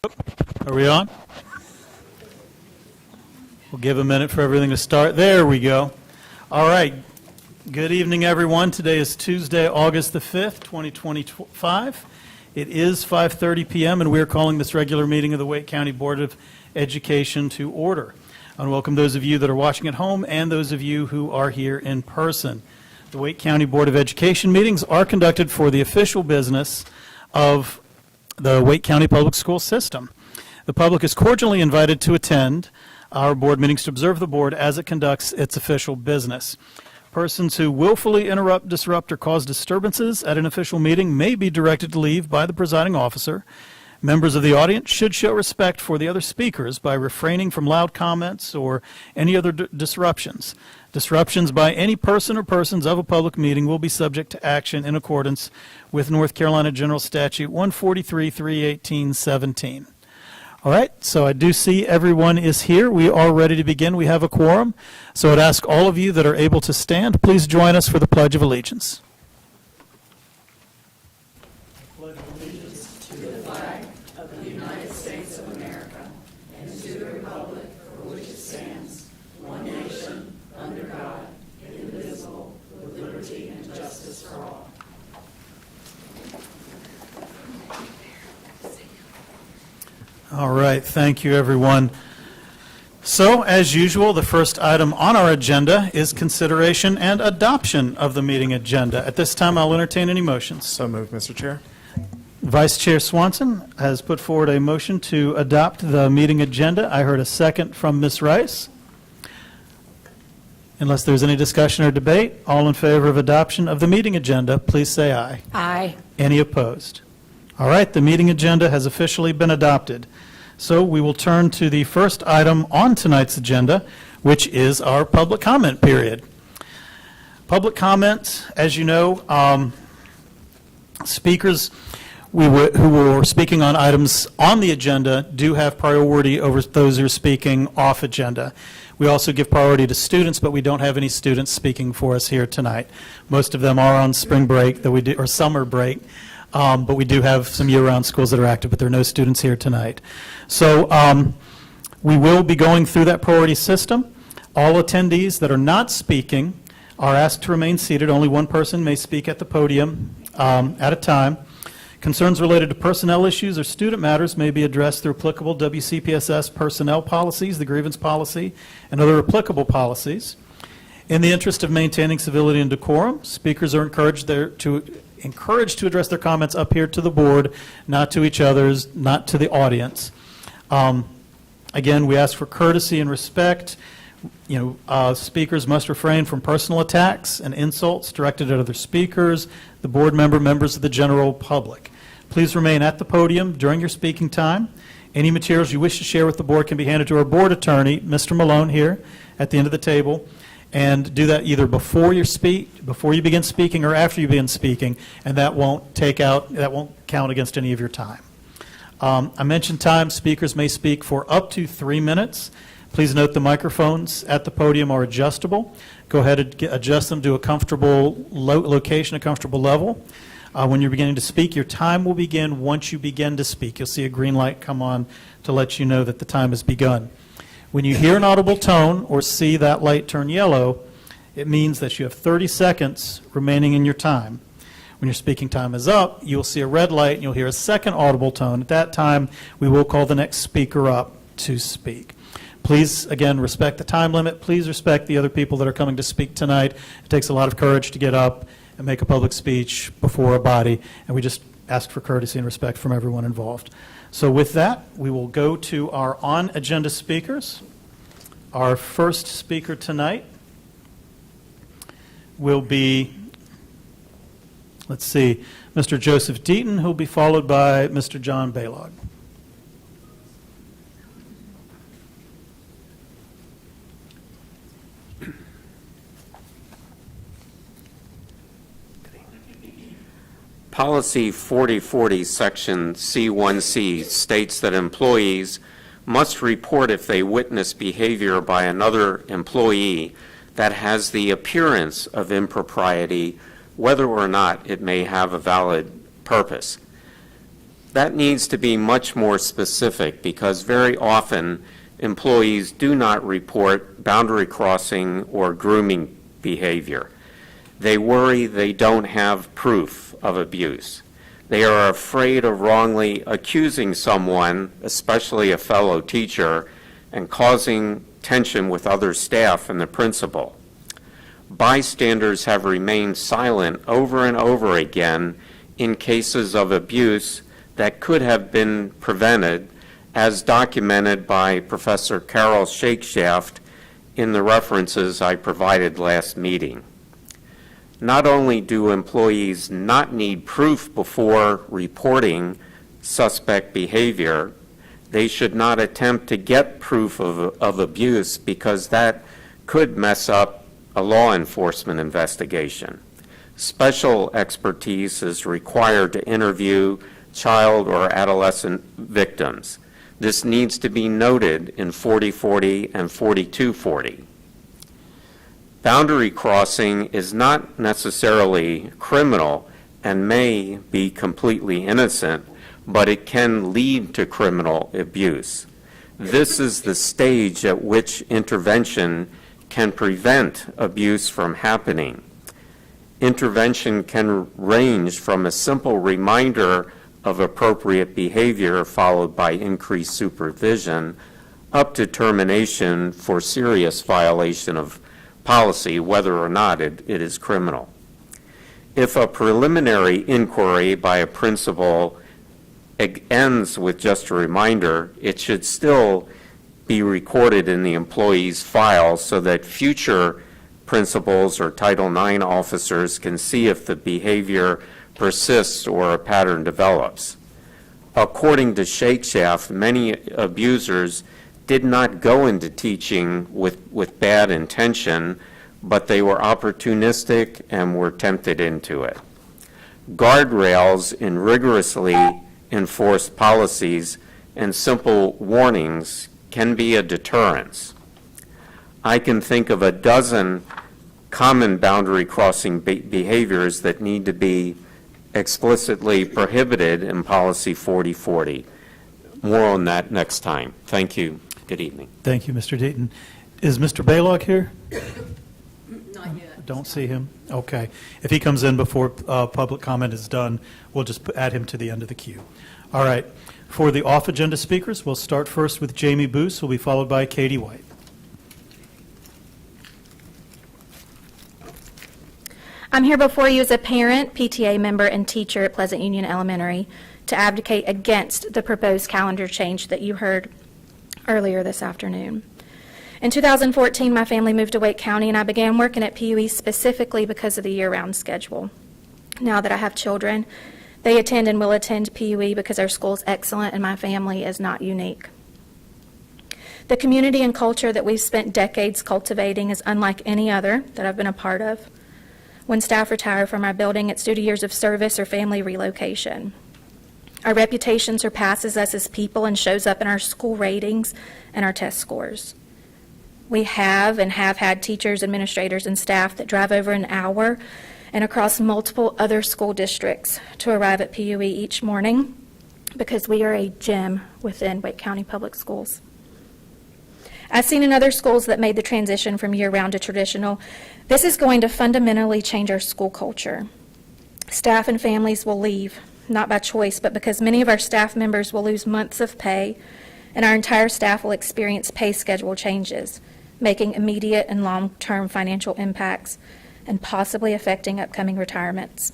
Are we on? We'll give a minute for everything to start. There we go. All right. Good evening, everyone. Today is Tuesday, August the 5th, 2025. It is 5:30 p.m., and we are calling this regular meeting of the Wake County Board of Education to order. I want to welcome those of you that are watching at home and those of you who are here in person. The Wake County Board of Education meetings are conducted for the official business of the Wake County Public School System. The public is cordially invited to attend our board meetings to observe the board as it conducts its official business. Persons who willfully interrupt, disrupt, or cause disturbances at an official meeting may be directed to leave by the presiding officer. Members of the audience should show respect for the other speakers by refraining from loud comments or any other disruptions. Disruptions by any person or persons of a public meeting will be subject to action in accordance with North Carolina General Statute 143-318-17. All right, so I do see everyone is here. We are ready to begin. We have a quorum. So I'd ask all of you that are able to stand, please join us for the Pledge of Allegiance. I pledge allegiance to the flag of the United States of America and to the republic for which it stands, one nation, under God, indivisible, with liberty and justice for all. All right, thank you, everyone. So, as usual, the first item on our agenda is consideration and adoption of the meeting agenda. At this time, I'll entertain any motions. So moved, Mr. Chair. Vice Chair Swanson has put forward a motion to adopt the meeting agenda. I heard a second from Ms. Rice. Unless there's any discussion or debate, all in favor of adoption of the meeting agenda, please say aye. Aye. Any opposed? All right, the meeting agenda has officially been adopted. So we will turn to the first item on tonight's agenda, which is our public comment period. Public comment, as you know, speakers who were speaking on items on the agenda do have priority over those who are speaking off agenda. We also give priority to students, but we don't have any students speaking for us here tonight. Most of them are on spring break, or summer break. But we do have some year-round schools that are active, but there are no students here tonight. So we will be going through that priority system. All attendees that are not speaking are asked to remain seated. Only one person may speak at the podium at a time. Concerns related to personnel issues or student matters may be addressed through applicable WCPSS personnel policies, the grievance policy, and other applicable policies. In the interest of maintaining civility and decorum, speakers are encouraged to address their comments up here to the board, not to each other's, not to the audience. Again, we ask for courtesy and respect. Speakers must refrain from personal attacks and insults directed at other speakers, the board members of the general public. Please remain at the podium during your speaking time. Any materials you wish to share with the board can be handed to our board attorney, Mr. Malone, here at the end of the table. And do that either before you begin speaking or after you begin speaking, and that won't count against any of your time. I mentioned time. Speakers may speak for up to 3 minutes. Please note the microphones at the podium are adjustable. Go ahead and adjust them to a comfortable location, a comfortable level. When you're beginning to speak, your time will begin once you begin to speak. You'll see a green light come on to let you know that the time has begun. When you hear an audible tone or see that light turn yellow, it means that you have 30 seconds remaining in your time. When your speaking time is up, you'll see a red light and you'll hear a second audible tone. At that time, we will call the next speaker up to speak. Please, again, respect the time limit. Please respect the other people that are coming to speak tonight. It takes a lot of courage to get up and make a public speech before a body, and we just ask for courtesy and respect from everyone involved. So with that, we will go to our on-agenda speakers. Our first speaker tonight will be, Mr. Joseph Deaton, who will be followed by Mr. John Baylog. Policy 4040, Section C1C, states that employees must report if they witness behavior by another employee that has the appearance of impropriety, whether or not it may have a valid purpose. That needs to be much more specific because very often employees do not report boundary crossing or grooming behavior. They worry they don't have proof of abuse. They are afraid of wrongly accusing someone, especially a fellow teacher, and causing tension with other staff and the principal. Bystanders have remained silent over and over again in cases of abuse that could have been prevented, as documented by Professor Carol Shakeshaft in the references I provided last meeting. Not only do employees not need proof before reporting suspect behavior, they should not attempt to get proof of abuse because that could mess up a law enforcement investigation. Special expertise is required to interview child or adolescent victims. This needs to be noted in 4040 and 4240. Boundary crossing is not necessarily criminal and may be completely innocent, but it can lead to criminal abuse. This is the stage at which intervention can prevent abuse from happening. Intervention can range from a simple reminder of appropriate behavior followed by increased supervision up to termination for serious violation of policy, whether or not it is criminal. If a preliminary inquiry by a principal ends with just a reminder, it should still be recorded in the employee's file so that future principals or Title IX officers can see if the behavior persists or a pattern develops. According to Shakeshaft, many abusers did not go into teaching with bad intention, but they were opportunistic and were tempted into it. Guardrails in rigorously enforced policies and simple warnings can be a deterrence. I can think of a dozen common boundary crossing behaviors that need to be explicitly prohibited in Policy 4040. More on that next time. Thank you. Good evening. Thank you, Mr. Deaton. Is Mr. Baylock here? Not yet. Don't see him. Okay. If he comes in before public comment is done, we'll just add him to the end of the queue. All right. For the off-agenda speakers, we'll start first with Jamie Boos, who will be followed by Katie White. I'm here before you as a parent, PTA member, and teacher at Pleasant Union Elementary to advocate against the proposed calendar change that you heard earlier this afternoon. In 2014, my family moved to Wake County, and I began working at PUE specifically because of the year-round schedule. Now that I have children, they attend and will attend PUE because our school is excellent and my family is not unique. The community and culture that we've spent decades cultivating is unlike any other that I've been a part of. When staff retire from our building, it's due to years of service or family relocation. Our reputation surpasses us as people and shows up in our school ratings and our test scores. We have and have had teachers, administrators, and staff that drive over an hour and across multiple other school districts to arrive at PUE each morning because we are a gem within Wake County Public Schools. I've seen in other schools that made the transition from year-round to traditional, this is going to fundamentally change our school culture. Staff and families will leave, not by choice, but because many of our staff members will lose months of pay, and our entire staff will experience pay schedule changes, making immediate and long-term financial impacts and possibly affecting upcoming retirements.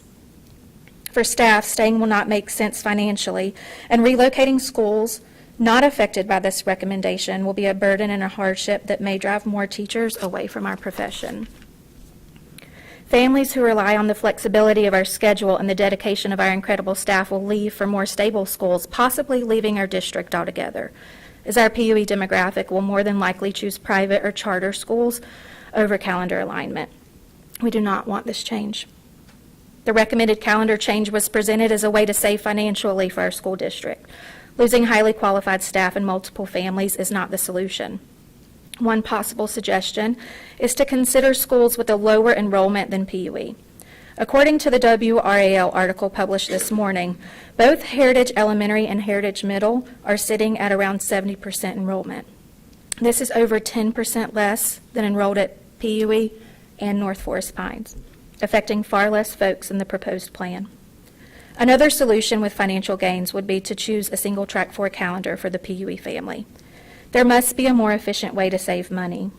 For staff, staying will not make sense financially, and relocating schools not affected by this recommendation will be a burden and a hardship that may drive more teachers away from our profession. Families who rely on the flexibility of our schedule and the dedication of our incredible staff will leave for more stable schools, possibly leaving our district altogether, as our PUE demographic will more than likely choose private or charter schools over calendar alignment. We do not want this change. The recommended calendar change was presented as a way to save financially for our school district. Losing highly qualified staff and multiple families is not the solution. One possible suggestion is to consider schools with a lower enrollment than PUE. According to the WRAL article published this morning, both Heritage Elementary and Heritage Middle are sitting at around 70% enrollment. This is over 10% less than enrolled at PUE and North Forest Pines, affecting far less folks in the proposed plan. Another solution with financial gains would be to choose a single track 4 calendar for the PUE family. There must be a more efficient way to save money.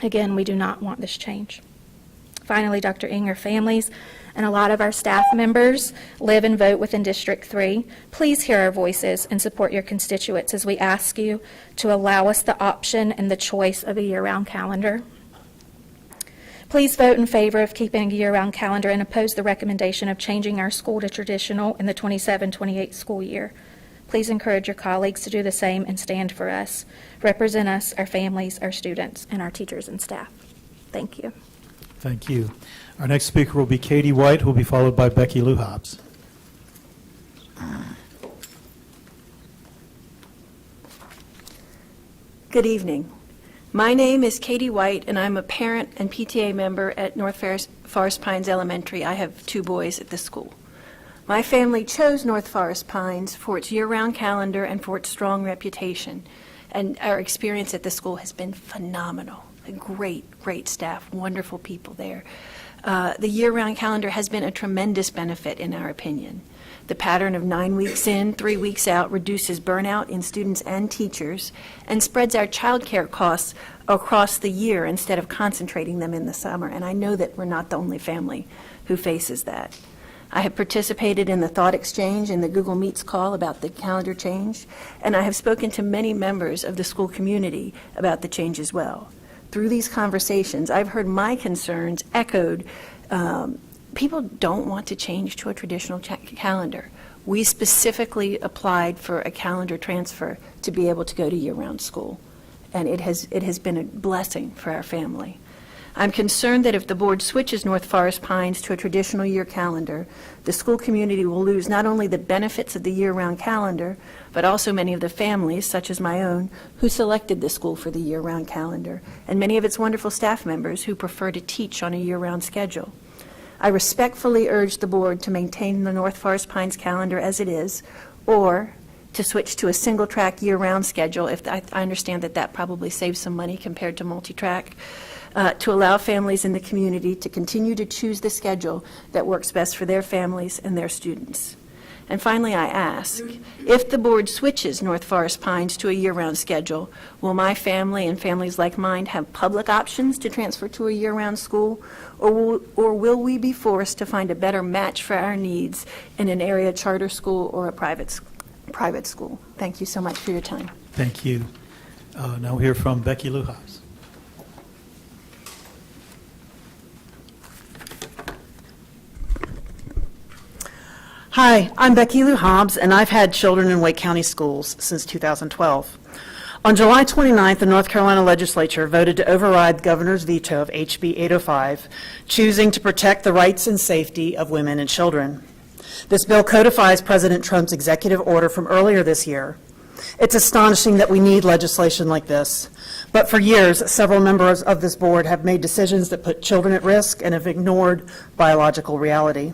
Again, we do not want this change. Finally, Dr. Inger, families and a lot of our staff members live and vote within District 3. Please hear our voices and support your constituents as we ask you to allow us the option and the choice of a year-round calendar. Please vote in favor of keeping a year-round calendar and oppose the recommendation of changing our school to traditional in the 27-28 school year. Please encourage your colleagues to do the same and stand for us. Represent us, our families, our students, and our teachers and staff. Thank you. Thank you. Our next speaker will be Katie White, who will be followed by Becky Lou Hobbs. Good evening. My name is Katie White, and I'm a parent and PTA member at North Forest Pines Elementary. I have 2 boys at this school. My family chose North Forest Pines for its year-round calendar and for its strong reputation, and our experience at the school has been phenomenal. A great staff, wonderful people there. The year-round calendar has been a tremendous benefit in our opinion. The pattern of 9 weeks in, 3 weeks out reduces burnout in students and teachers and spreads our child care costs across the year instead of concentrating them in the summer. And I know that we're not the only family who faces that. I have participated in the thought exchange in the Google Meets call about the calendar change, and I have spoken to many members of the school community about the change as well. Through these conversations, I've heard my concerns echoed. People don't want to change to a traditional calendar. We specifically applied for a calendar transfer to be able to go to year-round school, and it has been a blessing for our family. I'm concerned that if the board switches North Forest Pines to a traditional year calendar, the school community will lose not only the benefits of the year-round calendar, but also many of the families, such as my own, who selected the school for the year-round calendar, and many of its wonderful staff members who prefer to teach on a year-round schedule. I respectfully urge the board to maintain the North Forest Pines calendar as it is, or to switch to a single-track year-round schedule. If I understand that probably saves some money compared to multi-track, to allow families in the community to continue to choose the schedule that works best for their families and their students. And finally, I ask, if the board switches North Forest Pines to a year-round schedule, will my family and families like mine have public options to transfer to a year-round school, or will we be forced to find a better match for our needs in an area charter school or a private school? Thank you so much for your time. Thank you. Now we'll hear from Becky Lou Hobbs. Hi, I'm Becky Lou Hobbs, and I've had children in Wake County schools since 2012. On July 29th, the North Carolina legislature voted to override the governor's veto of HB 805, choosing to protect the rights and safety of women and children. This bill codifies President Trump's executive order from earlier this year. It's astonishing that we need legislation like this, but for years, several members of this board have made decisions that put children at risk and have ignored biological reality.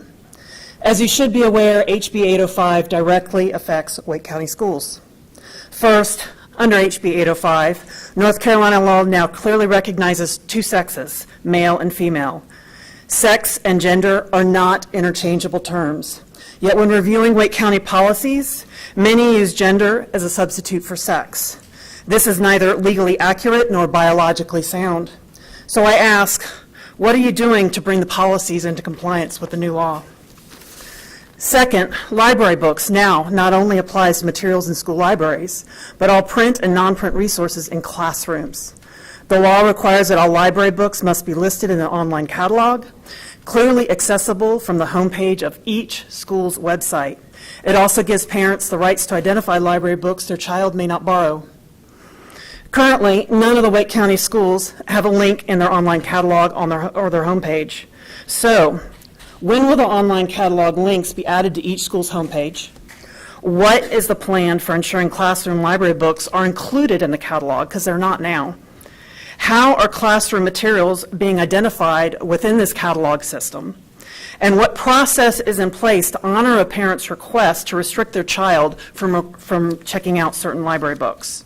As you should be aware, HB 805 directly affects Wake County schools. First, under HB 805, North Carolina law now clearly recognizes 2 sexes, male and female. Sex and gender are not interchangeable terms. Yet when reviewing Wake County policies, many use gender as a substitute for sex. This is neither legally accurate nor biologically sound. So I ask, what are you doing to bring the policies into compliance with the new law? Second, library books now not only applies to materials in school libraries, but all print and non-print resources in classrooms. The law requires that all library books must be listed in an online catalog, clearly accessible from the homepage of each school's website. It also gives parents the rights to identify library books their child may not borrow. Currently, none of the Wake County schools have a link in their online catalog on their homepage. So, when will the online catalog links be added to each school's homepage? What is the plan for ensuring classroom library books are included in the catalog, because they're not now? How are classroom materials being identified within this catalog system? and what process is in place to honor a parent's request to restrict their child from checking out certain library books.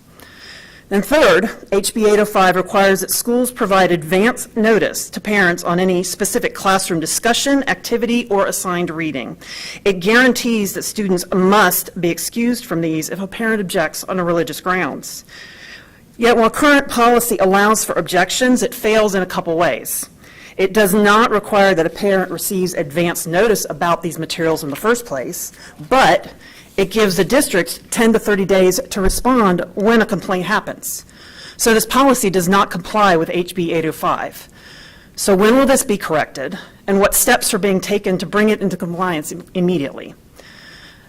And third, HB 805 requires that schools provide advance notice to parents on any specific classroom discussion, activity, or assigned reading. It guarantees that students must be excused from these if a parent objects on a religious grounds. Yet while current policy allows for objections, it fails in a couple ways. It does not require that a parent receives advance notice about these materials in the first place, but it gives the district 10 to 30 days to respond when a complaint happens. So this policy does not comply with HB 805. So when will this be corrected, and what steps are being taken to bring it into compliance immediately?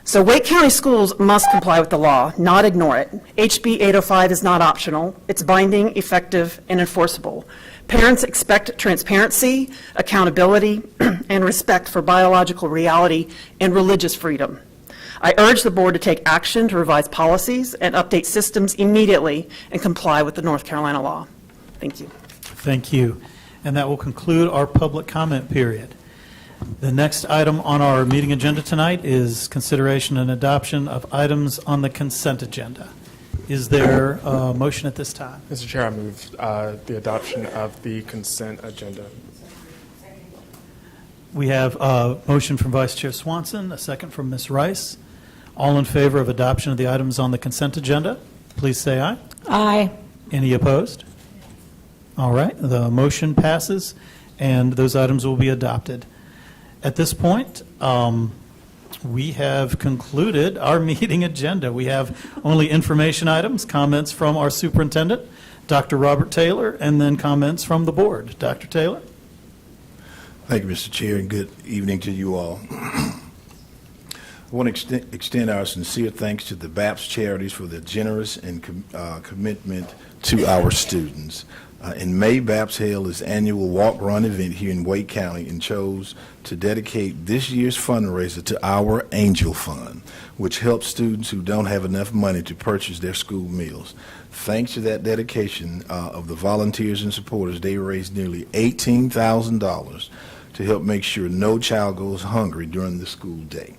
So Wake County schools must comply with the law, not ignore it. HB 805 is not optional. It's binding, effective, and enforceable. Parents expect transparency, accountability, and respect for biological reality and religious freedom. I urge the board to take action to revise policies and update systems immediately and comply with the North Carolina law. Thank you. Thank you. And that will conclude our public comment period. The next item on our meeting agenda tonight is consideration and adoption of items on the consent agenda. Is there a motion at this time? Mr. Chair, I move the adoption of the consent agenda. We have a motion from Vice Chair Swanson, a second from Ms. Rice. All in favor of adoption of the items on the consent agenda, please say aye. Aye. Any opposed? All right, the motion passes, and those items will be adopted. At this point, we have concluded our meeting agenda. We have only information items, comments from our superintendent, Dr. Robert Taylor, and then comments from the board. Dr. Taylor? Thank you, Mr. Chair, and good evening to you all. I want to extend our sincere thanks to the BAPS charities for their generous and commitment to our students. In May, BAPS held its annual walk-run event here in Wake County and chose to dedicate this year's fundraiser to our Angel Fund, which helps students who don't have enough money to purchase their school meals. Thanks to that dedication of the volunteers and supporters, they raised nearly $18,000 to help make sure no child goes hungry during the school day.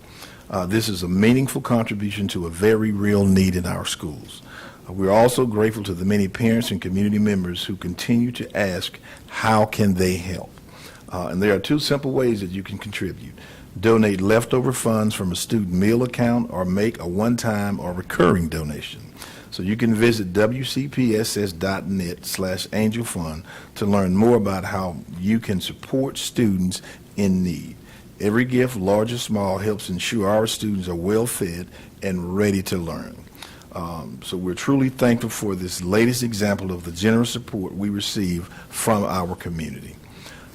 This is a meaningful contribution to a very real need in our schools. We're also grateful to the many parents and community members who continue to ask, how can they help? And there are two simple ways that you can contribute. Donate leftover funds from a student meal account or make a one-time or recurring donation. So you can visit wcpss.net/angelfund to learn more about how you can support students in need. Every gift, large or small, helps ensure our students are well fed and ready to learn. So we're truly thankful for this latest example of the generous support we receive from our community.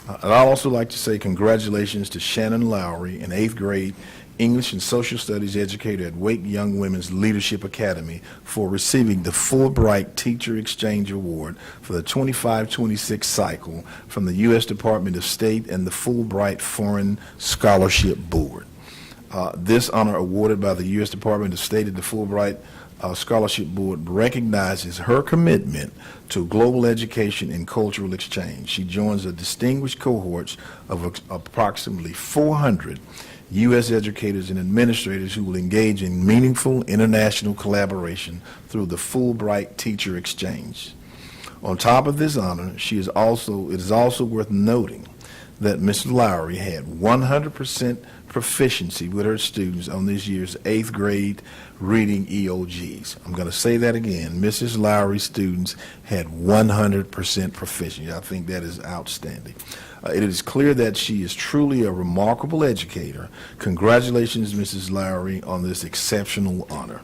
And I'd also like to say congratulations to Shannon Lowry, an 8th grade English and Social Studies educator at Wake Young Women's Leadership Academy, for receiving the Fulbright Teacher Exchange Award for the 25-26 cycle from the U.S. Department of State and the Fulbright Foreign Scholarship Board. This honor, awarded by the U.S. Department of State and the Fulbright Scholarship Board, recognizes her commitment to global education and cultural exchange. She joins a distinguished cohort of approximately 400 U.S. educators and administrators who will engage in meaningful international collaboration through the Fulbright Teacher Exchange. On top of this honor, it is also worth noting that Ms. Lowry had 100% proficiency with her students on this year's 8th grade reading EOGs. I'm going to say that again. Mrs. Lowry's students had 100% proficiency. I think that is outstanding. It is clear that she is truly a remarkable educator. Congratulations, Mrs. Lowry, on this exceptional honor.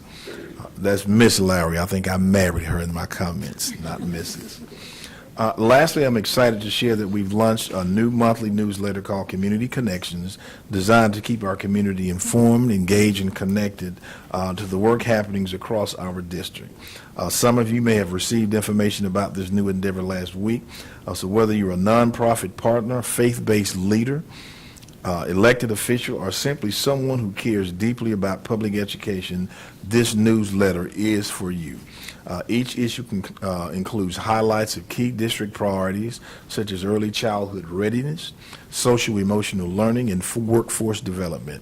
That's Miss Lowry. I think I married her in my comments, not Mrs. Lastly, I'm excited to share that we've launched a new monthly newsletter called Community Connections, designed to keep our community informed, engaged, and connected to the work happenings across our district. Some of you may have received information about this new endeavor last week. So whether you're a nonprofit partner, faith-based leader, elected official, or simply someone who cares deeply about public education, this newsletter is for you. Each issue includes highlights of key district priorities, such as early childhood readiness, social emotional learning, and workforce development.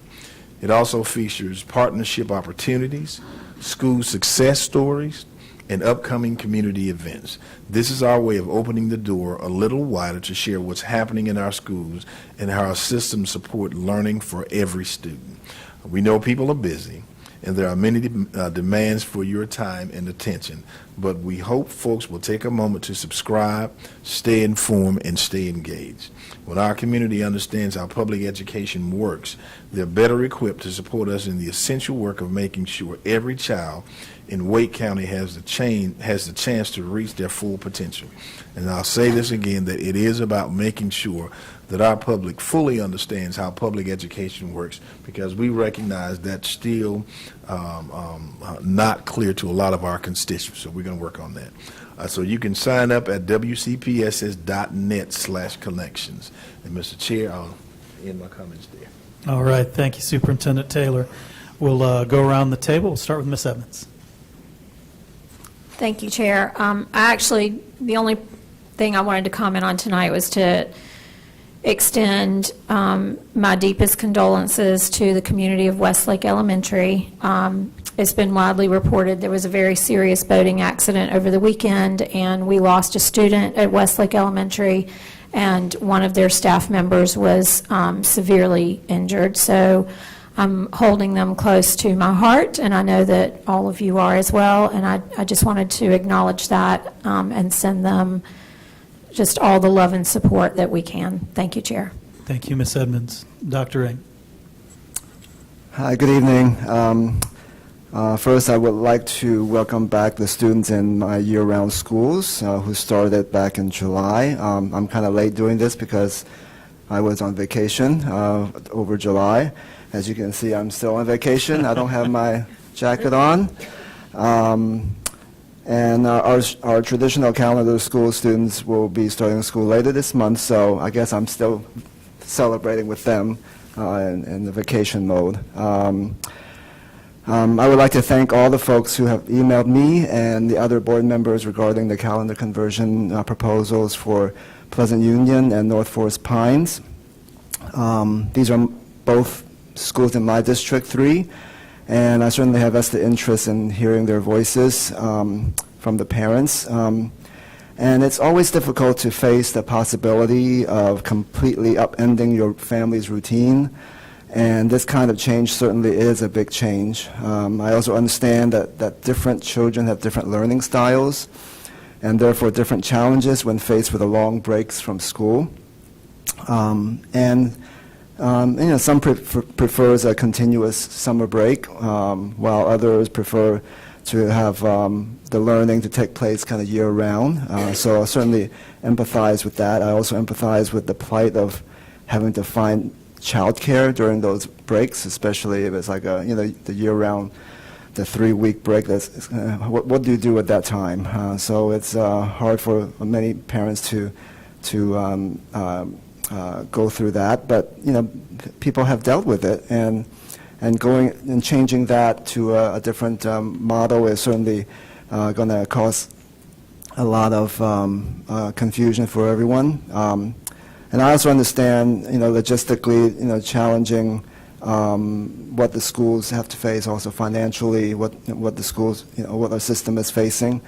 It also features partnership opportunities, school success stories, and upcoming community events. This is our way of opening the door a little wider to share what's happening in our schools and how our systems support learning for every student. We know people are busy, and there are many demands for your time and attention, but we hope folks will take a moment to subscribe, stay informed, and stay engaged. When our community understands how public education works, they're better equipped to support us in the essential work of making sure every child in Wake County has the chance to reach their full potential. And I'll say this again, that it is about making sure that our public fully understands how public education works, because we recognize that's still not clear to a lot of our constituents. So we're going to work on that. So you can sign up at wcpss.net/connections. And Mr. Chair, I'll end my comments there. All right, thank you, Superintendent Taylor. We'll go around the table. We'll start with Ms. Evans. Thank you, Chair. The only thing I wanted to comment on tonight was to extend my deepest condolences to the community of Westlake Elementary. It's been widely reported there was a very serious boating accident over the weekend, and we lost a student at Westlake Elementary, and one of their staff members was severely injured. So I'm holding them close to my heart, and I know that all of you are as well, and I just wanted to acknowledge that and send them just all the love and support that we can. Thank you, Chair. Thank you, Ms. Edmonds. Dr. Ing. Hi, good evening. First, I would like to welcome back the students in my year-round schools who started back in July. I'm kind of late doing this because I was on vacation over July. As you can see, I'm still on vacation. I don't have my jacket on. And our traditional calendar school students will be starting school later this month, so I guess I'm still celebrating with them in the vacation mode. I would like to thank all the folks who have emailed me and the other board members regarding the calendar conversion proposals for Pleasant Union and North Forest Pines. These are both schools in my District 3, and I certainly have vested interest in hearing their voices from the parents. And it's always difficult to face the possibility of completely upending your family's routine, and this kind of change certainly is a big change. I also understand that different children have different learning styles, and therefore different challenges when faced with the long breaks from school. Some prefers a continuous summer break, while others prefer to have the learning to take place kind of year-round. So I certainly empathize with that. I also empathize with the plight of having to find childcare during those breaks, especially if it's like the year-round, the 3-week break. What do you do at that time? So it's hard for many parents to go through that, but people have dealt with it, and going and changing that to a different model is certainly going to cause a lot of confusion for everyone. And I also understand, logistically, challenging what the schools have to face, also financially, what the schools, what our system is facing.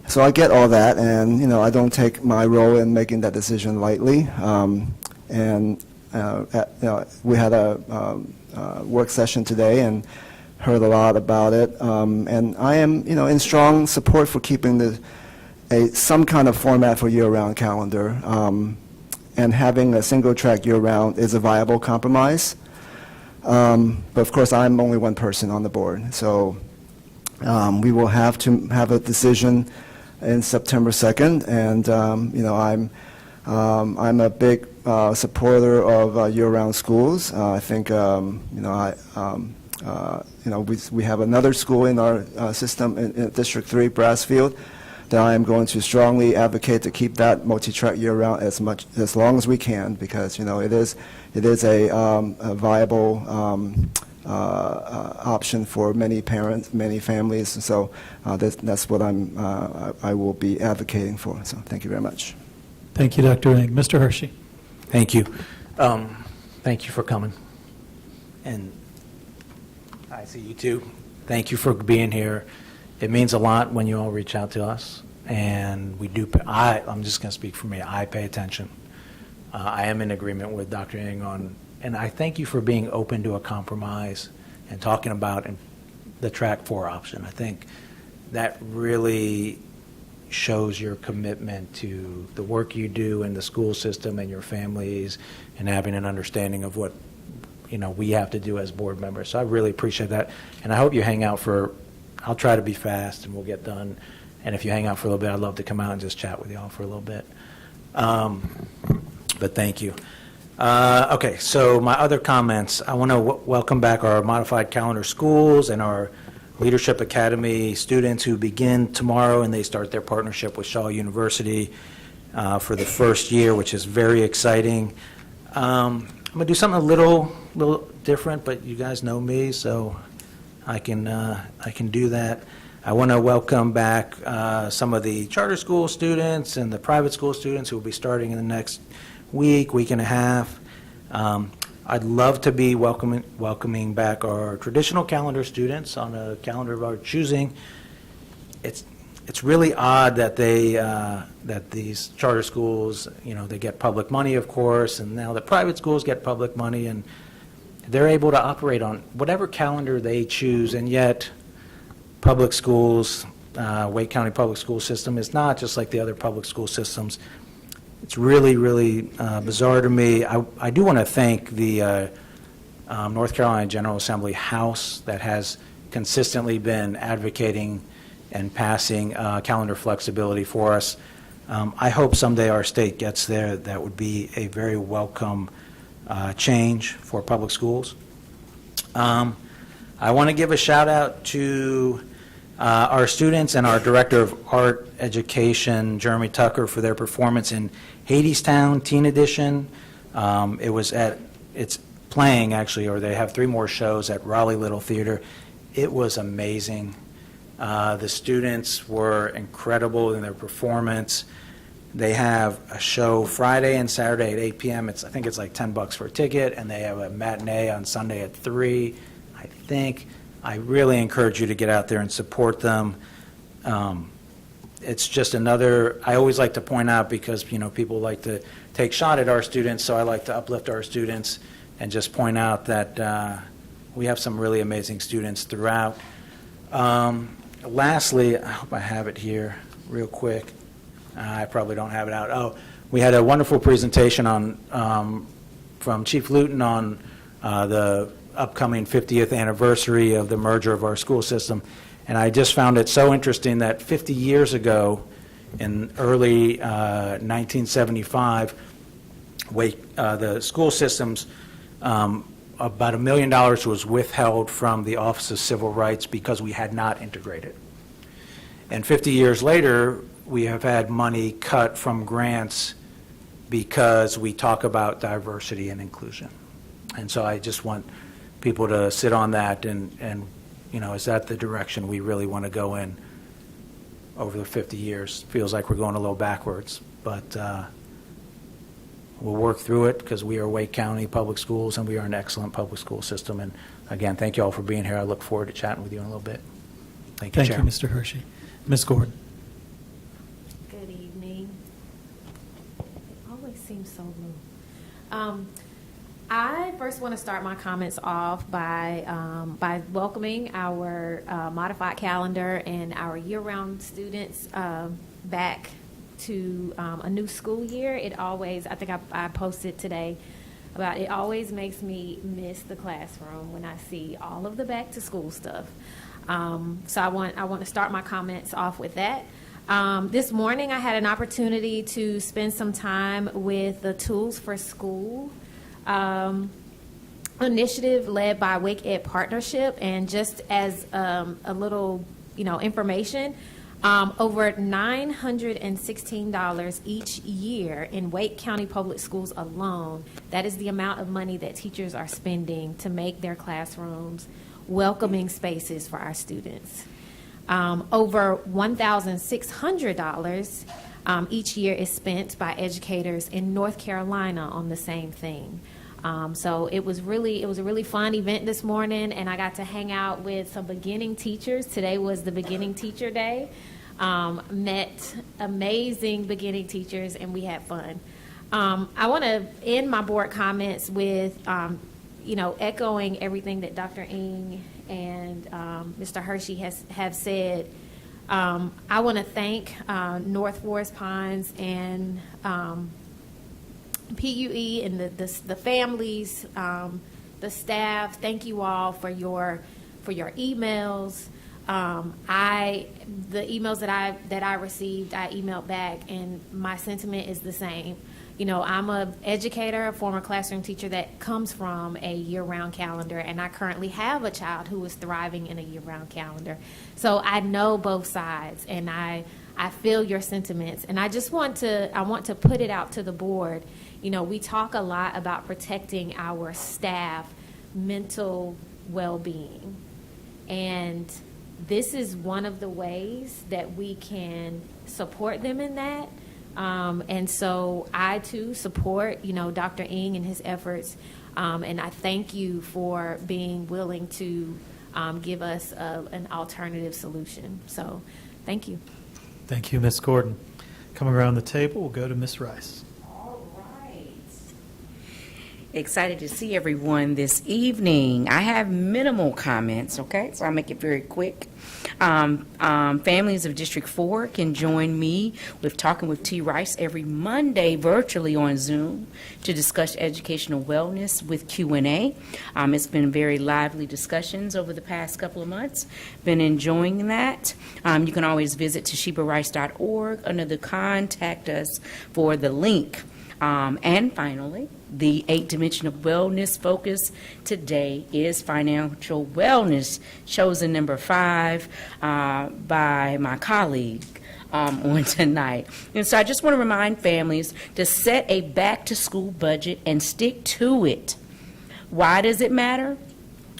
So I get all that, and I don't take my role in making that decision lightly. We had a work session today and heard a lot about it. And I am, in strong support for keeping some kind of format for year-round calendar. And having a single-track year-round is a viable compromise. But of course, I'm only one person on the board, so we will have to have a decision in September 2nd, and I'm a big supporter of year-round schools. I think we have another school in our system in District 3, Brassfield, that I am going to strongly advocate to keep that multi-track year-round as long as we can, because, you know, it is a viable option for many parents, many families, and so that's what I will be advocating for. So thank you very much. Thank you, Dr. Ng. Mr. Hershey. Thank you. Thank you for coming. And I see you too. Thank you for being here. It means a lot when you all reach out to us, and we do. I'm just going to speak for me. I pay attention. I am in agreement with Dr. Ng on, and I thank you for being open to a compromise and talking about the track 4 option. I think that really shows your commitment to the work you do in the school system and your families, and having an understanding of what, you know, we have to do as board members. So I really appreciate that, and I hope you hang out for. I'll try to be fast, and we'll get done. And if you hang out for a little bit, I'd love to come out and just chat with you all for a little bit. But thank you. Okay, so my other comments. I want to welcome back our modified calendar schools and our Leadership Academy students who begin tomorrow, and they start their partnership with Shaw University for the first year, which is very exciting. I'm going to do something a little different, but you guys know me, so I can do that. I want to welcome back some of the charter school students and the private school students who will be starting in the next week and a half. I'd love to be welcoming back our traditional calendar students on a calendar of our choosing. It's really odd that that these charter schools, you know, they get public money, of course, and now the private schools get public money, and they're able to operate on whatever calendar they choose, and yet public schools, Wake County public school system is not just like the other public school systems. It's really, really bizarre to me. I do want to thank the North Carolina General Assembly House that has consistently been advocating and passing calendar flexibility for us. I hope someday our state gets there. That would be a very welcome change for public schools. I want to give a shout out to our students and our Director of Art Education, Jeremy Tucker, for their performance in Hadestown Teen Edition. It's playing actually, or they have 3 more shows at Raleigh Little Theater. It was amazing. The students were incredible in their performance. They have a show Friday and Saturday at 8 p.m. I think it's like $10 for a ticket, and they have a matinee on Sunday at 3, I think. I really encourage you to get out there and support them. It's just another, I always like to point out, because, you know, people like to take shot at our students, so I like to uplift our students and just point out that we have some really amazing students throughout. Lastly, I hope I have it here real quick. I probably don't have it out. Oh, we had a wonderful presentation from Chief Luton on the upcoming 50th anniversary of the merger of our school system. And I just found it so interesting that 50 years ago, in early 1975, the school systems, about $1 million was withheld from the Office of Civil Rights because we had not integrated. And 50 years later, we have had money cut from grants because we talk about diversity and inclusion. And so I just want people to sit on that and you know, is that the direction we really want to go in over the 50 years? Feels like we're going a little backwards, but we'll work through it because we are Wake County Public Schools and we are an excellent public school system. And again, thank you all for being here. I look forward to chatting with you in a little bit. Thank you, Thank you, Mr. Hershey. Ms. Gordon. Good evening. It always seems so blue. I first want to start my comments off by welcoming our modified calendar and our year-round students back to a new school year. It always, I think I posted today about it always makes me miss the classroom when I see all of the back-to-school stuff. So I want to start my comments off with that. This morning I had an opportunity to spend some time with the Tools for School initiative led by Wake Ed Partnership, and just as a little, information, Over $916 each year in Wake County Public Schools alone. That is the amount of money that teachers are spending to make their classrooms welcoming spaces for our students. Over $1,600 each year is spent by educators in North Carolina on the same thing. So it was a really fun event this morning, and I got to hang out with some beginning teachers. Today was the beginning teacher day. Met amazing beginning teachers, and we had fun. I want to end my board comments with, echoing everything that Dr. Ng and Mr. Hershey have said. I want to thank North Forest Pines and PUE and the families, the staff. Thank you all for your emails. The emails that I received, I emailed back, and my sentiment is the same. I'm an educator, a former classroom teacher that comes from a year-round calendar, and I currently have a child who is thriving in a year-round calendar. So I know both sides, and I feel your sentiments, and I want to put it out to the board. We talk a lot about protecting our staff mental well-being, and this is one of the ways that we can support them in that. And so I, too, support, Dr. Ng and his efforts, and I thank you for being willing to give us an alternative solution. So thank you. Thank you, Ms. Gordon. Coming around the table, we'll go to Ms. Rice. All right. Excited to see everyone this evening. I have minimal comments, okay? So I'll make it very quick. Families of District 4 can join me with Talking with T. Rice every Monday virtually on Zoom to discuss educational wellness with Q&A. It's been very lively discussions over the past couple of months. Been enjoying that. You can always visit toshibarice.org under the Contact Us for the link. And finally, the 8th dimension of wellness focus today is financial wellness, chosen number 5 by my colleague on tonight. And so I just want to remind families to set a back-to-school budget and stick to it. Why does it matter?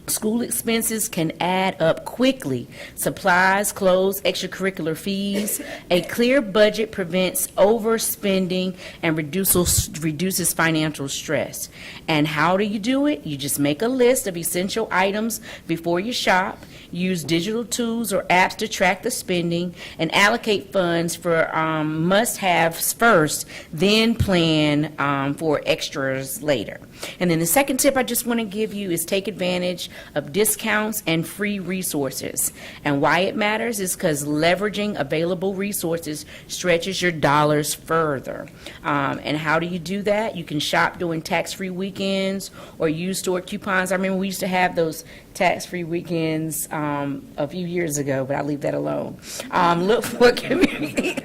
School expenses can add up quickly. Supplies, clothes, extracurricular fees. A clear budget prevents overspending and reduces financial stress. And how do you do it? You just make a list of essential items before you shop. Use digital tools or apps to track the spending, and allocate funds for must-haves first, then plan for extras later. And then the second tip I just want to give you is take advantage of discounts and free resources. And why it matters is because leveraging available resources stretches your dollars further. And how do you do that? You can shop during tax-free weekends or use store coupons. I remember we used to have those tax-free weekends a few years ago, but I'll leave that alone. Look for community.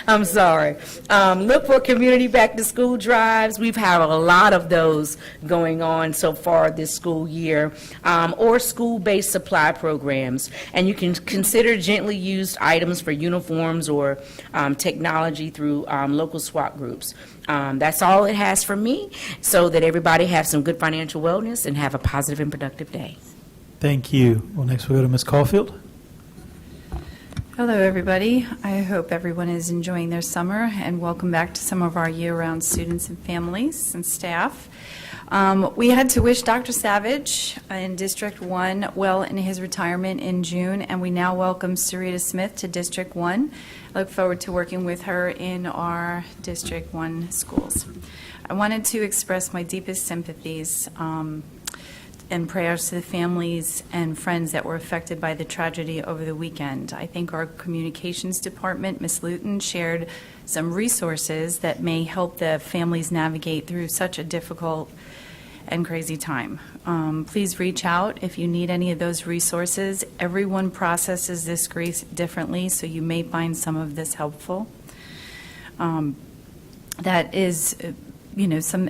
I'm sorry. Look for community back-to-school drives. We've had a lot of those going on so far this school year, or school-based supply programs. And you can consider gently used items for uniforms or technology through local swap groups. That's all it has for me, so that everybody have some good financial wellness and have a positive and productive day. Thank you. Well, next we'll go to Ms. Caulfield. Hello, everybody. I hope everyone is enjoying their summer, and welcome back to some of our year-round students and families and staff. We had to wish Dr. Savage in District 1 well in his retirement in June, and we now welcome Sarita Smith to District 1. I look forward to working with her in our District 1 schools. I wanted to express my deepest sympathies and prayers to the families and friends that were affected by the tragedy over the weekend. I think our communications department, Ms. Luton, shared some resources that may help the families navigate through such a difficult and crazy time. Please reach out if you need any of those resources. Everyone processes this grief differently, so you may find some of this helpful. That is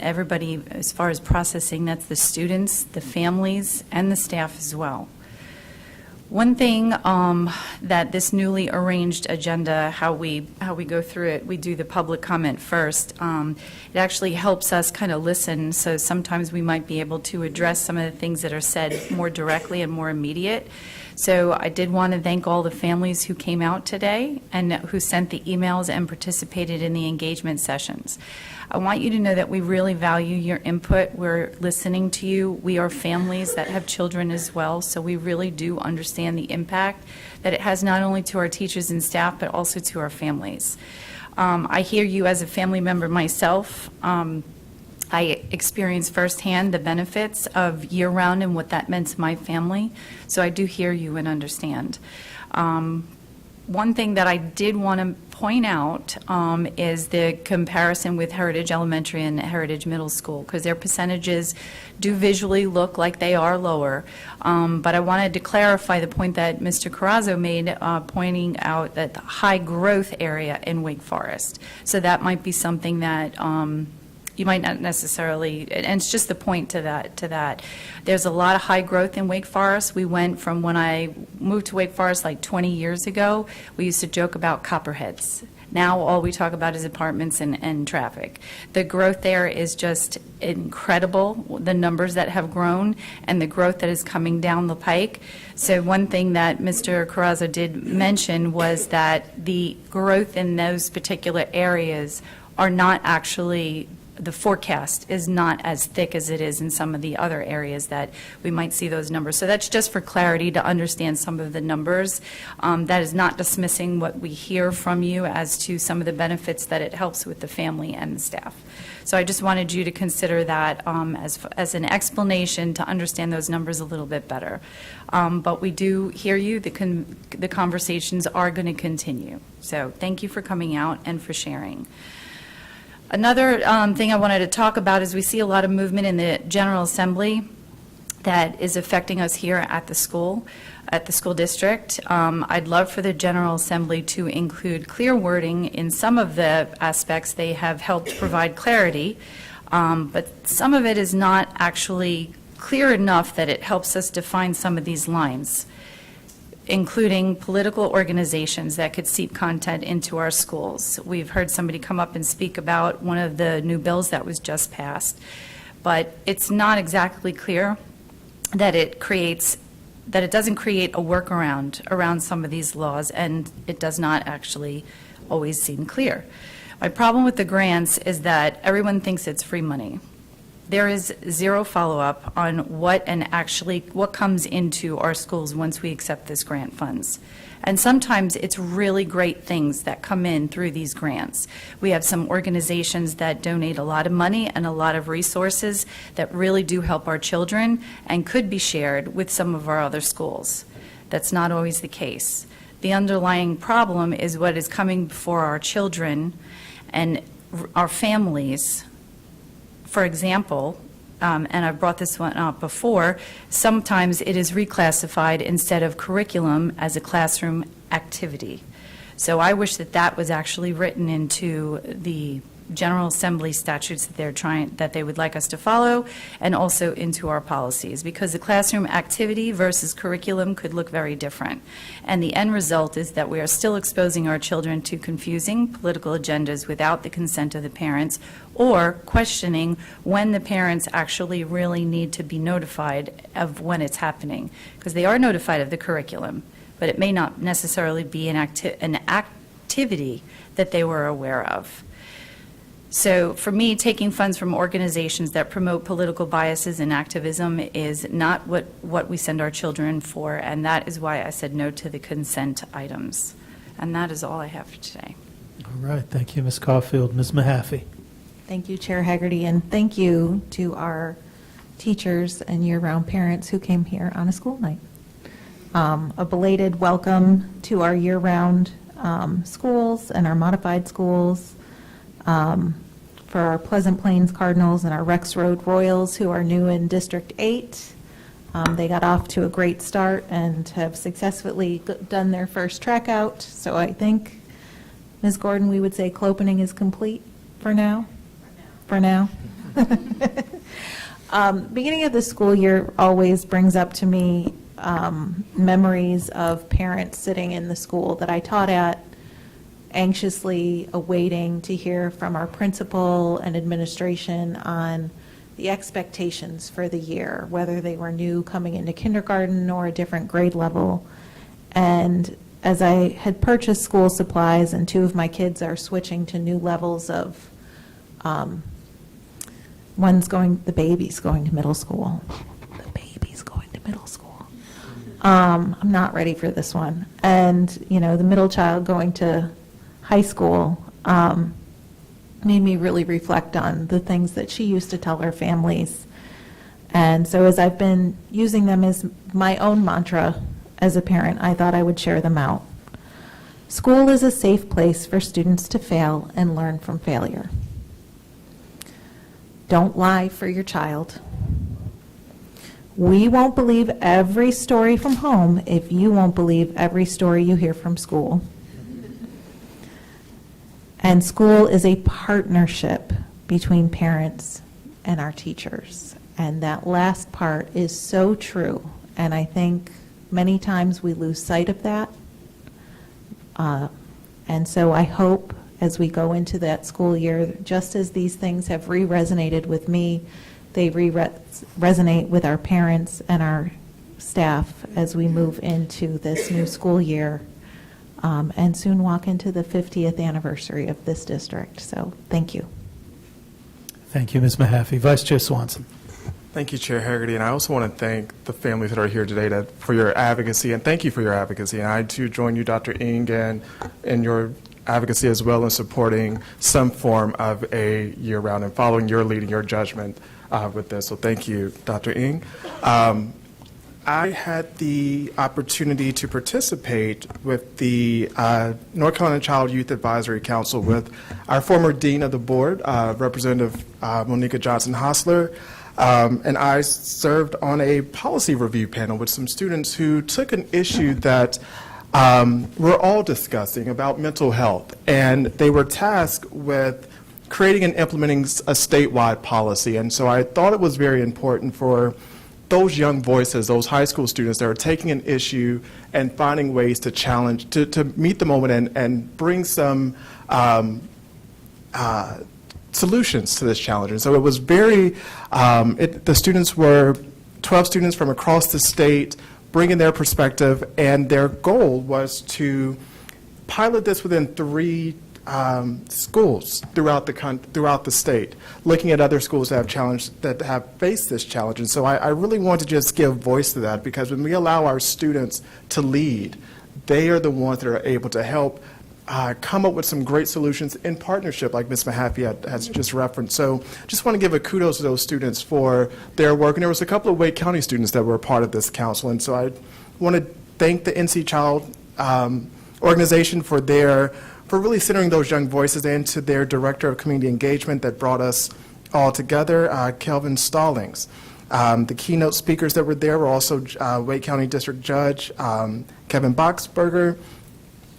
everybody, as far as processing, that's the students, the families, and the staff as well. One thing that this newly arranged agenda, how we go through it, we do the public comment first. It actually helps us kind of listen, so sometimes we might be able to address some of the things that are said more directly and more immediate. So I did want to thank all the families who came out today and who sent the emails and participated in the engagement sessions. I want you to know that we really value your input. We're listening to you. We are families that have children as well, so we really do understand the impact that it has not only to our teachers and staff, but also to our families. I hear you as a family member myself. I experienced firsthand the benefits of year-round and what that meant to my family, so I do hear you and understand. One thing that I did want to point out is the comparison with Heritage Elementary and Heritage Middle School, because their percentages do visually look like they are lower. But I wanted to clarify the point that Mr. Carrazzo made, pointing out that the high growth area in Wake Forest. So that might be something that you might not necessarily, and it's just the point to that. There's a lot of high growth in Wake Forest. We went from when I moved to Wake Forest like 20 years ago, we used to joke about copperheads. Now all we talk about is apartments and traffic. The growth there is just incredible, the numbers that have grown and the growth that is coming down the pike. So one thing that Mr. Carrazzo did mention was that the growth in those particular areas are not actually, the forecast is not as thick as it is in some of the other areas that we might see those numbers. So that's just for clarity to understand some of the numbers. That is not dismissing what we hear from you as to some of the benefits that it helps with the family and the staff. So I just wanted you to consider that as an explanation to understand those numbers a little bit better. But we do hear you. The conversations are going to continue. So thank you for coming out and for sharing. Another thing I wanted to talk about is we see a lot of movement in the General Assembly that is affecting us here at the school district. I'd love for the General Assembly to include clear wording in some of the aspects. They have helped provide clarity, but some of it is not actually clear enough that it helps us define some of these lines, including political organizations that could seep content into our schools. We've heard somebody come up and speak about one of the new bills that was just passed, but it's not exactly clear that it doesn't create a workaround around some of these laws, and it does not actually always seem clear. My problem with the grants is that everyone thinks it's free money. There is zero follow-up on what comes into our schools once we accept this grant funds. And sometimes it's really great things that come in through these grants. We have some organizations that donate a lot of money and a lot of resources that really do help our children and could be shared with some of our other schools. That's not always the case. The underlying problem is what is coming before our children and our families. For example, and I've brought this one up before, sometimes it is reclassified instead of curriculum as a classroom activity. So I wish that was actually written into the General Assembly statutes that they would like us to follow, and also into our policies, because the classroom activity versus curriculum could look very different. And the end result is that we are still exposing our children to confusing political agendas without the consent of the parents, or questioning when the parents actually really need to be notified of when it's happening, because they are notified of the curriculum, but it may not necessarily be an activity that they were aware of. So for me, taking funds from organizations that promote political biases and activism is not what we send our children for, and that is why I said no to the consent items. And that is all I have for today. All right, thank you, Ms. Caulfield. Ms. Mahaffey. Thank you, Chair Haggerty, and thank you to our teachers and year-round parents who came here on a school night. A belated welcome to our year-round schools and our modified schools. For our Pleasant Plains Cardinals and our Rex Road Royals, who are new in District 8. They got off to a great start and have successfully done their first track out. So I think, Ms. Gordon, we would say clopening is complete for now. For now. Beginning of the school year always brings up to me memories of parents sitting in the school that I taught at, anxiously awaiting to hear from our principal and administration on the expectations for the year, whether they were new coming into kindergarten or a different grade level. And as I had purchased school supplies and two of my kids are switching to new levels of, the baby's going to middle school. The baby's going to middle school. I'm not ready for this one. And, the middle child going to high school made me really reflect on the things that she used to tell her families. And so as I've been using them as my own mantra as a parent, I thought I would share them out. School is a safe place for students to fail and learn from failure. Don't lie for your child. We won't believe every story from home if you won't believe every story you hear from school. And school is a partnership between parents and our teachers. And that last part is so true. And I think many times we lose sight of that. And so I hope as we go into that school year, just as these things have re-resonated with me, they resonate with our parents and our staff as we move into this new school year. And soon walk into the 50th anniversary of this district. So thank you. Thank you, Ms. Mahaffey. Vice Chair Swanson. Thank you, Chair Haggerty, and I also want to thank the families that are here today for your advocacy, and thank you for your advocacy. And I, too, join you, Dr. Ng, in your advocacy as well in supporting some form of a year-round and following your lead and your judgment with this. So thank you, Dr. Ng. I had the opportunity to participate with the North Carolina Child Youth Advisory Council with our former Dean of the Board, Representative Monica Johnson-Hostler, and I served on a policy review panel with some students who took an issue that we're all discussing about mental health, and they were tasked with creating and implementing a statewide policy. And so I thought it was very important for those young voices, those high school students that are taking an issue and finding ways to challenge, to meet the moment and bring some solutions to this challenge. And so it was very, the students were 12 students from across the state bringing their perspective, and their goal was to pilot this within 3 schools throughout the state, looking at other schools that have faced this challenge. And so I really want to just give voice to that, because when we allow our students to lead, they are the ones that are able to help come up with some great solutions in partnership, like Ms. Mahaffey has just referenced. So just want to give a kudos to those students for their work. And there was a couple of Wake County students that were a part of this council. And so I want to thank the NC Child organization for really centering those young voices, and to their Director of Community Engagement that brought us all together, Kelvin Stallings. The keynote speakers that were there were also Wake County District Judge Kevin Boxberger.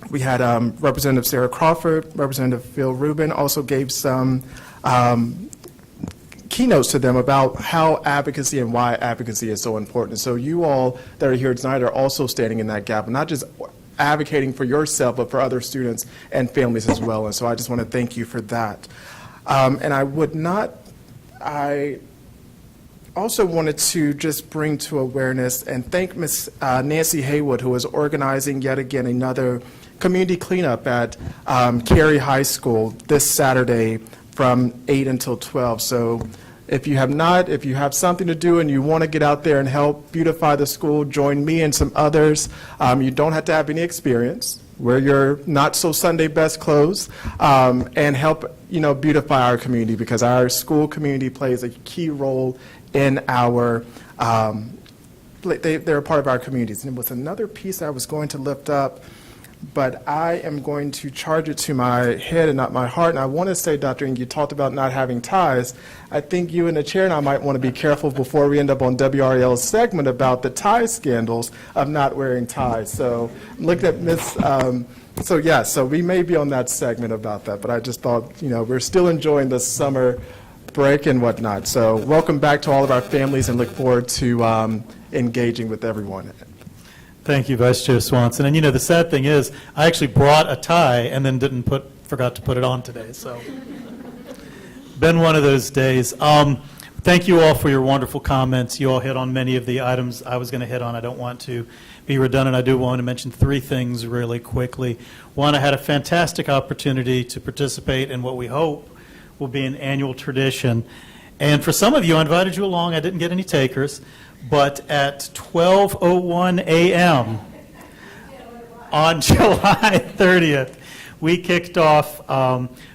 We had Representative Sarah Crawford, Representative Phil Rubin also gave some keynotes to them about how advocacy and why advocacy is so important. So you all that are here tonight are also standing in that gap, and not just advocating for yourself, but for other students and families as well. And so I just want to thank you for that. And I also wanted to just bring to awareness and thank Ms. Nancy Haywood, who is organizing yet again another community cleanup at Cary High School this Saturday from 8 until 12. So if you have something to do and you want to get out there and help beautify the school, join me and some others. You don't have to have any experience. Wear your not so Sunday best clothes and help beautify our community, because our school community plays a key role in our they're a part of our communities. And it was another piece I was going to lift up, but I am going to charge it to my head and not my heart. And I want to say, Dr. Ng, you talked about not having ties. I think you and the chair and I might want to be careful before we end up on WRL's segment about the tie scandals of not wearing ties. So I'm looking at Ms. So we may be on that segment about that, but I just thought, we're still enjoying the summer break and whatnot. So welcome back to all of our families, and look forward to engaging with everyone. Thank you, Vice Chair Swanson. And the sad thing is, I actually brought a tie and then forgot to put it on today, so been one of those days. Thank you all for your wonderful comments. You all hit on many of the items I was going to hit on. I don't want to be redundant. I do want to mention three things really quickly. One, I had a fantastic opportunity to participate in what we hope will be an annual tradition. And for some of you, I invited you along. I didn't get any takers. But at 12:01 a.m. on July 30th, we kicked off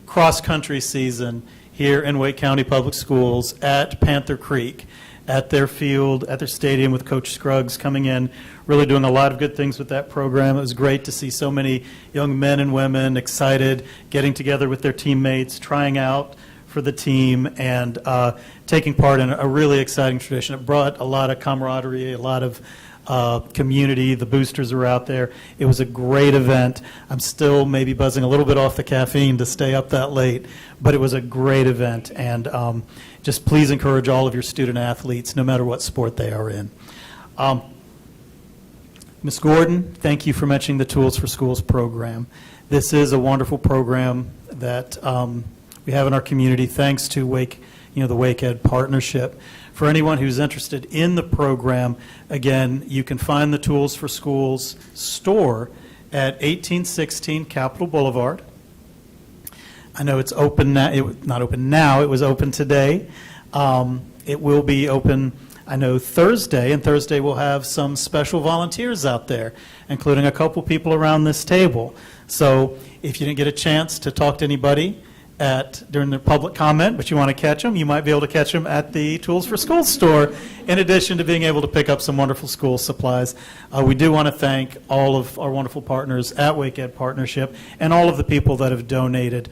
cross-country season here in Wake County Public Schools at Panther Creek, at their field, at their stadium, with Coach Scruggs coming in, really doing a lot of good things with that program. It was great to see so many young men and women excited, getting together with their teammates, trying out for the team, and taking part in a really exciting tradition. It brought a lot of camaraderie, a lot of community. The boosters were out there. It was a great event. I'm still maybe buzzing a little bit off the caffeine to stay up that late, but it was a great event. And just please encourage all of your student athletes, no matter what sport they are in. Ms. Gordon, thank you for mentioning the Tools for Schools program. This is a wonderful program that we have in our community, thanks to the Wake Ed partnership. For anyone who's interested in the program, again, you can find the Tools for Schools store at 1816 Capitol Boulevard. I know it's open now. Not open now. It was open today. It will be open, I know, Thursday, and Thursday we'll have some special volunteers out there, including a couple people around this table. So if you didn't get a chance to talk to anybody during the public comment, but you want to catch them, you might be able to catch them at the Tools for Schools store, in addition to being able to pick up some wonderful school supplies. We do want to thank all of our wonderful partners at Wake Ed Partnership and all of the people that have donated.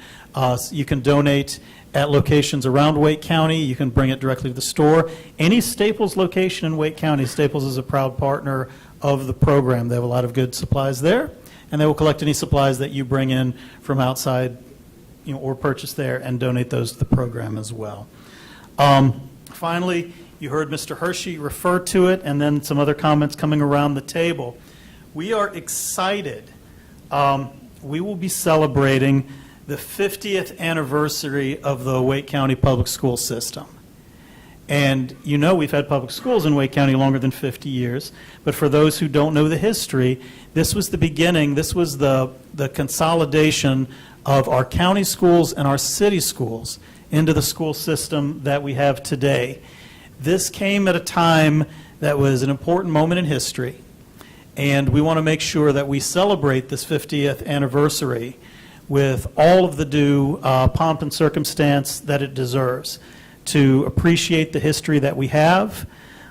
You can donate at locations around Wake County. You can bring it directly to the store. Any Staples location in Wake County, Staples is a proud partner of the program. They have a lot of good supplies there, and they will collect any supplies that you bring in from outside, or purchase there, and donate those to the program as well. Finally, you heard Mr. Hershey refer to it, and then some other comments coming around the table. We are excited. We will be celebrating the 50th anniversary of the Wake County Public School System. And we've had public schools in Wake County longer than 50 years, but for those who don't know the history, this was the beginning, this was the consolidation of our county schools and our city schools into the school system that we have today. This came at a time that was an important moment in history, and we want to make sure that we celebrate this 50th anniversary with all of the due pomp and circumstance that it deserves, to appreciate the history that we have,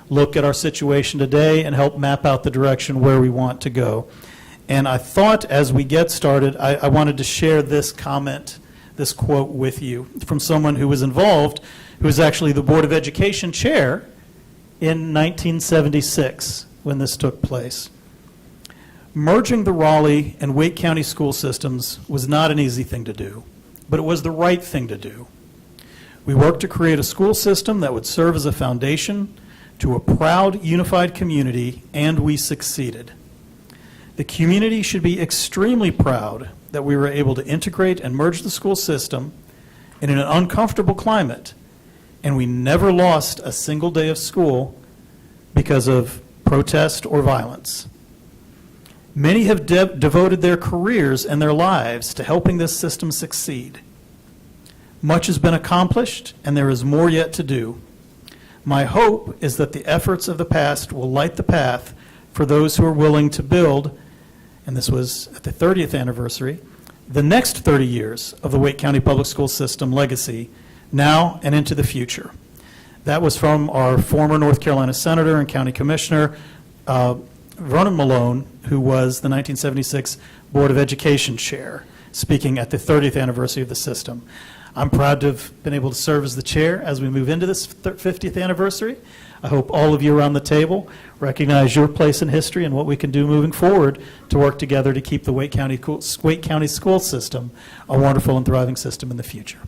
look at our situation today, and help map out the direction where we want to go. And I thought, as we get started, I wanted to share this comment, this quote with you from someone who was involved, who was actually the Board of Education chair in 1976 when this took place. Merging the Raleigh and Wake County school systems was not an easy thing to do, but it was the right thing to do. We worked to create a school system that would serve as a foundation to a proud, unified community, and we succeeded. The community should be extremely proud that we were able to integrate and merge the school system in an uncomfortable climate, and we never lost a single day of school because of protest or violence. Many have devoted their careers and their lives to helping this system succeed. Much has been accomplished, and there is more yet to do. My hope is that the efforts of the past will light the path for those who are willing to build, and this was at the 30th anniversary, the next 30 years of the Wake County Public School System legacy, now and into the future. That was from our former North Carolina Senator and County Commissioner, Vernon Malone, who was the 1976 Board of Education chair, speaking at the 30th anniversary of the system. I'm proud to have been able to serve as the chair as we move into this 50th anniversary. I hope all of you around the table recognize your place in history and what we can do moving forward to work together to keep the Wake County school system a wonderful and thriving system in the future.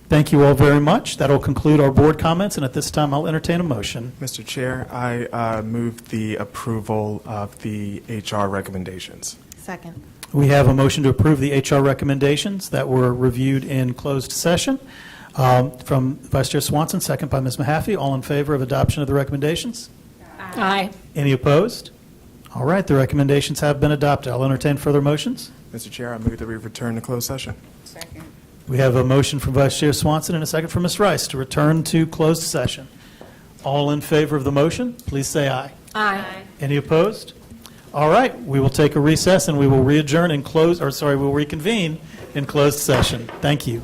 Thank you all very much. That'll conclude our board comments, and at this time, I'll entertain a motion. Mr. Chair, I move the approval of the HR recommendations. Second. We have a motion to approve the HR recommendations that were reviewed in closed session from Vice Chair Swanson, second by Ms. Mahaffey. All in favor of adoption of the recommendations? Aye. Any opposed? All right, the recommendations have been adopted. I'll entertain further motions. Mr. Chair, I move that we return to closed session. We have a motion from Vice Chair Swanson and a second from Ms. Rice to return to closed session. All in favor of the motion, please say aye. Aye. Any opposed? All right, we will take a recess and we will reconvene in closed session. Thank you.